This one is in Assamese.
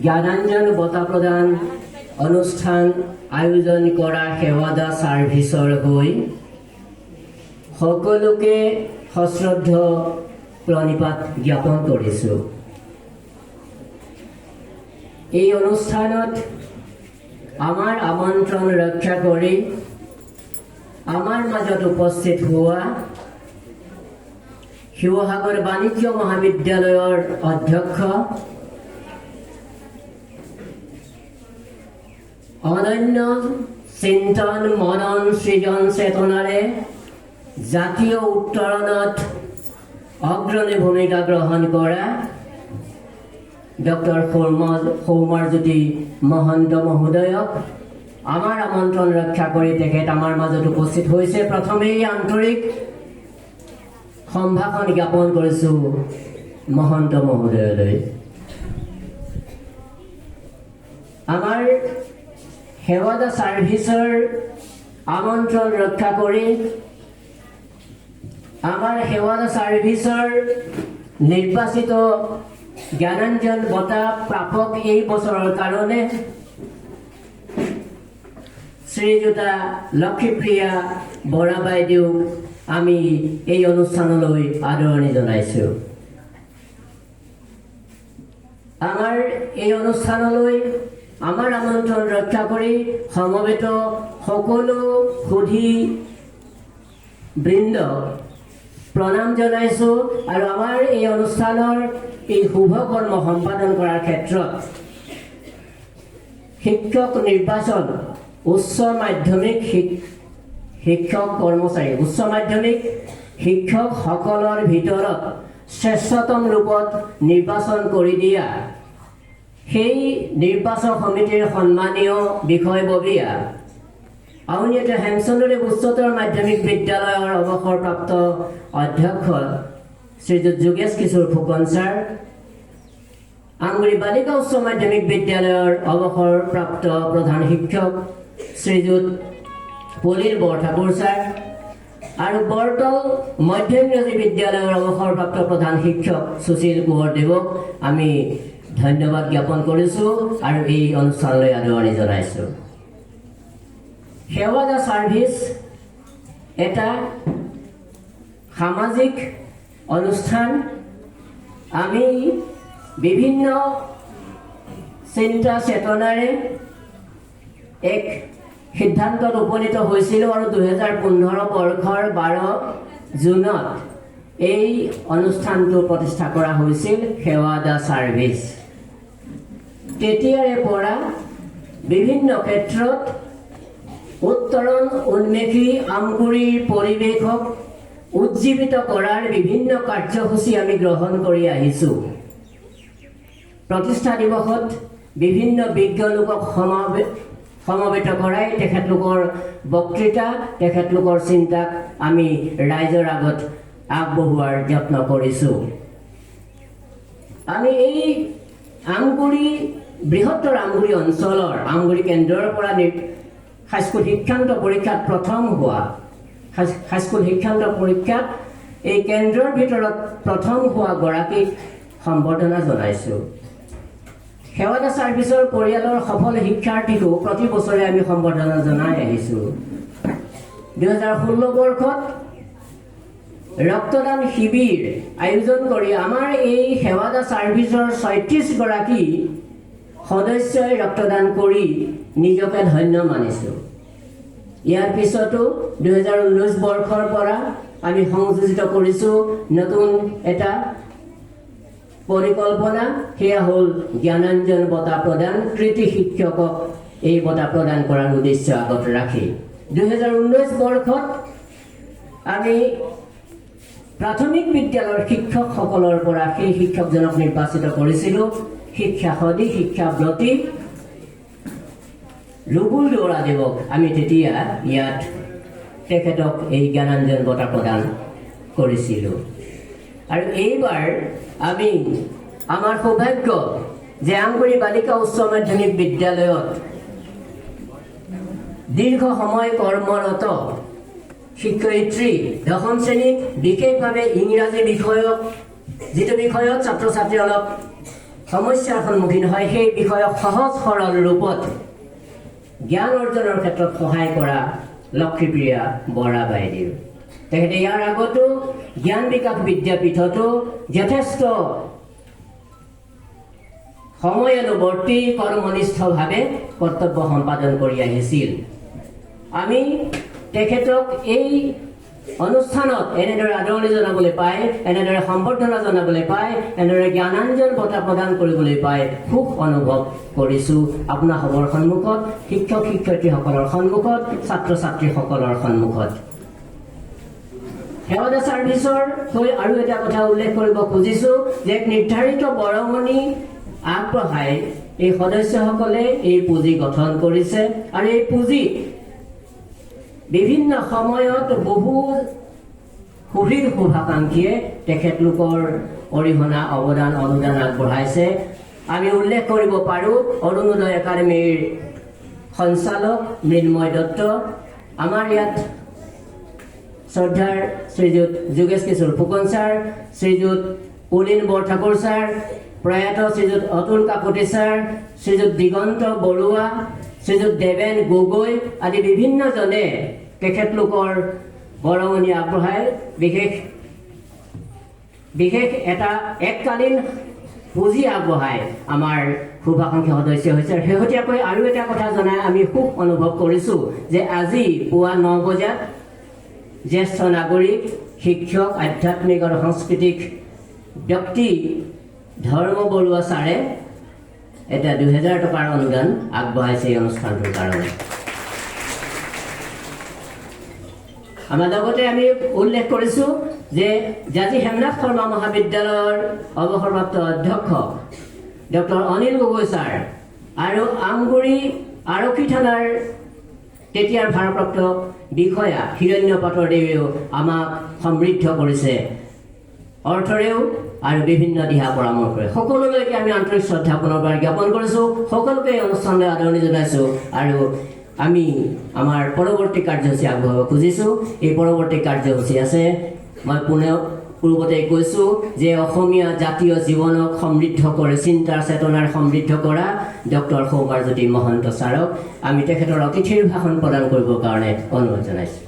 জ্ঞানাঞ্জন বঁটা প্ৰদান অনুষ্ঠান আয়োজন কৰা সেৱাদা ছাৰ্ভিচৰ হৈ সকলোকে সশ্ৰদ্ধ প্ৰণিপাত জ্ঞাপন কৰিছোঁ। এই অনুষ্ঠানত আমাৰ আমন্ত্ৰণ ৰক্ষা কৰি আমাৰ মাজত উপস্থিত হোৱা শিৱসাগৰ বাণিজ্য মহাবিদ্যালয়ৰ অধ্যক্ষ অনন্য চিন্তন মনন সৃজন চেতনাৰে জাতীয় উত্তৰণত অগ্ৰণী ভূমিকা গ্ৰহণ কৰা ডক্টৰ সৌমাৰজ্যোতি মহন্ত মহোদয়ক আমাৰ আমন্ত্ৰণ ৰক্ষা কৰি তেখেত আমাৰ মাজত উপস্থিত হৈছে। প্ৰথমেই আন্তৰিক সম্ভাষণ জ্ঞাপন কৰিছোঁ মহন্ত মহোদয়লৈ। আমাৰ সেৱাদা ছাৰ্ভিচৰ আমন্ত্ৰণ ৰক্ষা কৰি আমাৰ সেৱাদা ছাৰ্ভিচৰ নিৰ্বাচিত জ্ঞানাঞ্জন বঁটা প্ৰাপক এই বছৰৰ কাৰণে শ্ৰীযুতা লক্ষীপ্ৰিয়া বৰা বাইদেউ আমি এই অনুষ্ঠানলৈ আদৰণি জনাইছোঁ। আমাৰ এই অনুষ্ঠানলৈ আমাৰ আমন্ত্ৰণ ৰক্ষা কৰি সমবেত সকলো সুধী বৃন্দ প্ৰণাম জনাইছোঁ আৰু আমাৰ এই অনুষ্ঠানৰ এই শুভ কৰ্ম সম্পাদন কৰাৰ ক্ষেত্ৰত শিক্ষক নিৰ্বাচন উচ্চ মাধ্যমিক শিক্ষক কৰ্মচাৰী উচ্চ মাধ্যমিক শিক্ষকসকলৰ ভিতৰত শ্ৰেষ্ঠতম ৰূপত নিৰ্বাচন কৰি দিয়া সেই নিৰ্বাচক সমিতিৰ সন্মানীয় বিষয়ববীয়া আউনীআটী হেমচন্দ্ৰদেৱ উচ্চতৰ মাধ্যমিক বিদ্যালয়ৰ অৱসৰপ্ৰাপ্ত অধ্যক্ষ শ্ৰীযুত যোগেশ কিশোৰ ফুকন ছাৰ, আমগুৰি বালিকা উচ্চ মাধ্যমিক বিদ্যালয়ৰ অৱসৰপ্ৰাপ্ত প্ৰধান শিক্ষক শ্ৰীযুত পলিৰ বৰঠাকুৰ ছাৰ আৰু বৰতল মধ্য ইংৰাজী বিদ্যালয়ৰ অৱসৰপ্ৰাপ্ত প্ৰধান শিক্ষক সুশীল কোঁৱৰদেৱক আমি ধন্যবাদ জ্ঞাপন কৰিছোঁ আৰু এই অনুষ্ঠানলৈ আদৰণি জনাইছোঁ। সেৱাদা ছাৰ্ভিচ এটা সামাজিক অনুষ্ঠান। আমি বিভিন্ন চিন্তা চেতনাৰে এক সিদ্ধান্তত উপনীত হৈছিলোঁ আৰু 2015 বৰ্ষৰ 12 জুনত এই অনুষ্ঠানটো প্ৰতিষ্ঠা কৰা হৈছিল সেৱাদা ছাৰ্ভিচ। তেতিয়াৰে পৰা বিভিন্ন ক্ষেত্ৰত উত্তৰণ উন্মেষী আমগুৰিৰ পৰিৱেশক উজ্জীৱিত কৰাৰ বিভিন্ন কাৰ্যসূচী আমি গ্ৰহণ কৰি আহিছোঁ। প্ৰতিষ্ঠা দিৱসত বিভিন্ন বিজ্ঞ লোকক সমবেত কৰাই তেখেতলোকৰ বক্তৃতা তেখেতলোকৰ চিন্তাক আমি ৰাইজৰ আগত আগবঢ়োৱাৰ যত্ন কৰিছোঁ। আমি এই আমগুৰি বৃহত্তৰ আমগুৰি অঞ্চলৰ আমগুৰি কেন্দ্ৰৰ পৰা হাইস্কুল শিক্ষান্ত পৰীক্ষাত প্ৰথম হোৱা হাইস্কুল শিক্ষান্ত পৰীক্ষাত এই কেন্দ্ৰৰ ভিতৰত প্ৰথম হোৱা গৰাকীক সম্বৰ্ধনা জনাইছোঁ। সেৱাদা ছাৰ্ভিচৰ পৰিয়ালৰ সফল শিক্ষাৰ্থীকো প্ৰতি বছৰে আমি সম্বৰ্ধনা জনাই আহিছোঁ। 2016 বৰ্ষত ৰক্তদান শিবিৰ আয়োজন কৰি আমাৰ এই সেৱাদা ছাৰ্ভিচৰ 36 গৰাকী সদস্যই ৰক্তদান কৰি নিজকে ধন্য মানিছোঁ। ইয়াৰ পিছতো 2019 বৰ্ষৰ পৰা আমি সংযোজিত কৰিছোঁ নতুন এটা পৰিকল্পনা, সেয়া হ'ল জ্ঞানাঞ্জন বঁটা প্ৰদান। কৃতি শিক্ষকক এই বঁটা প্ৰদান কৰাৰ উদ্দেশ্য আগত ৰাখি 2019 বৰ্ষত আমি প্ৰাথমিক বিদ্যালয়ৰ শিক্ষকসকলৰ পৰা সেই শিক্ষকজনক নিৰ্বাচিত কৰিছিলোঁ। শিক্ষা সদী শিক্ষাব্ৰতী ৰুবুল দুৱৰাদেৱক আমি তেতিয়া ইয়াত তেখেতক এই জ্ঞানাঞ্জন বঁটা প্ৰদান কৰিছিলোঁ। আৰু এইবাৰ আমি আমাৰ সৌভাগ্য যে আমগুৰি বালিকা উচ্চ মাধ্যমিক বিদ্যালয়ত দীৰ্ঘ সময় কৰ্মৰত শিক্ষয়িত্ৰী 10ম শ্ৰেণীত বিশেষভাৱে ইংৰাজী বিষয়ক যিটো বিষয়ত ছাত্ৰ ছাত্ৰী অলপ সমস্যাৰ সন্মুখীন হয় সেই বিষয়ক সহজ সৰল ৰূপত জ্ঞান অৰ্জনৰ ক্ষেত্ৰত সহায় কৰা লক্ষ্মীপ্ৰিয়া বৰা বাইদেউ। তেখেতে ইয়াৰ আগতো জ্ঞান বিকাশ বিদ্যাপীঠতো যথেষ্ট সময়ানুৱৰ্তী কৰ্মনিষ্ঠভাৱে কৰ্তব্য সম্পাদন কৰি আহিছিল। আমি তেখেতক এই অনুষ্ঠানত এনেদৰে আদৰণি জনাবলৈ পাই, এনেদৰে সম্বৰ্ধনা জনাবলৈ পাই, এনেদৰে জ্ঞানাঞ্জন বঁটা প্ৰদান কৰিবলৈ পাই সুখ অনুভৱ কৰিছোঁ আপোনাসৱৰ সন্মুখত, শিক্ষক শিক্ষয়িত্ৰীসকলৰ সন্মুখত, ছাত্ৰ ছাত্ৰীসকলৰ সন্মুখত। সেৱাদা ছাৰ্ভিচৰ হৈ আৰু এটা কথা উল্লেখ কৰিব খুজিছোঁ যে এক নিৰ্ধাৰিত বৰঙণি আগবঢ়াই এই সদস্যসকলে এই পুঁজি গঠন কৰিছে আৰু এই পুঁজিত বিভিন্ন সময়ত বহু সুধীৰ শুভাকাংক্ষীয়ে তেখেতলোকৰ অৰিহণা অৱদান অনুদান আগবঢ়াইছে। আমি উল্লেখ কৰিব পাৰোঁ অৰুণোদয় একাডেমীৰ সঞ্চালক মৃন্ময় দত্ত, আমাৰ ইয়াত শ্ৰদ্ধাৰ শ্ৰীযুত যোগেশ কিশোৰ ফুকন ছাৰ, শ্ৰীযুত পুলিন বৰঠাকুৰ ছাৰ, প্ৰয়াত শ্ৰীযুত অতুল কাকতি ছাৰ, শ্ৰীযুত দিগন্ত বৰুৱা, শ্ৰীযুত দেৱেন গগৈ আদি বিভিন্নজনে তেখেতলোকৰ বৰঙণি আগবঢ়াই বিশেষ এটা এককালীন পুঁজি আগবঢ়াই আমাৰ শুভাকাংক্ষী সদস্য হৈছে। শেহতীয়াকৈ আৰু এটা কথা জনাই আমি সুখ অনুভৱ কৰিছোঁ যে আজি পুৱা 9 বজাত জ্যেষ্ঠ নাগৰিক, শিক্ষক, আধ্যাত্মিক আৰু সাংস্কৃতিক ব্যক্তি ধৰ্ম বৰুৱা ছাৰে এটা 2000 টকাৰ অনুদান আগবঢ়াইছে এই অনুষ্ঠানটোৰ কাৰণে। আমাৰ লগতে আমি উল্লেখ কৰিছোঁ যে জাজি হেমনাথ শৰ্মা মহাবিদ্যালয়ৰ অৱসৰপ্ৰাপ্ত অধ্যক্ষ ডক্টৰ অনিল গগৈ ছাৰ আৰু আমগুৰি আৰক্ষী থানাৰ তেতিয়াৰ ভাৰপ্ৰাপ্ত বিষয়া হিৰণ্য পাটৰদেৱেও আমাক সমৃদ্ধ কৰিছে অৰ্থৰেও আৰু বিভিন্ন দিহা পৰামৰ্শৰে। সকলোলৈকে আমি আন্তৰিক শ্ৰদ্ধা পুনৰবাৰ জ্ঞাপন কৰিছোঁ, সকলোকে এই অনুষ্ঠানলৈ আদৰণি জনাইছোঁ আৰু আমি আমাৰ পৰৱৰ্তী কাৰ্যসূচী আগবঢ়াব খুজিছোঁ। এই পৰৱৰ্তী কাৰ্যসূচী আছে, মই পূৰ্বতে কৈছোঁ যে অসমীয়া জাতীয় জীৱনক সমৃদ্ধ কৰে, চিন্তাৰ চেতনাৰ সমৃদ্ধ কৰা ডক্টৰ সৌমাৰজ্যোতি মহন্ত ছাৰক আমি তেখেতৰ অতিথিৰ ভাষণ প্ৰদান কৰিবৰ কাৰণে অনুৰোধ জনাইছোঁ।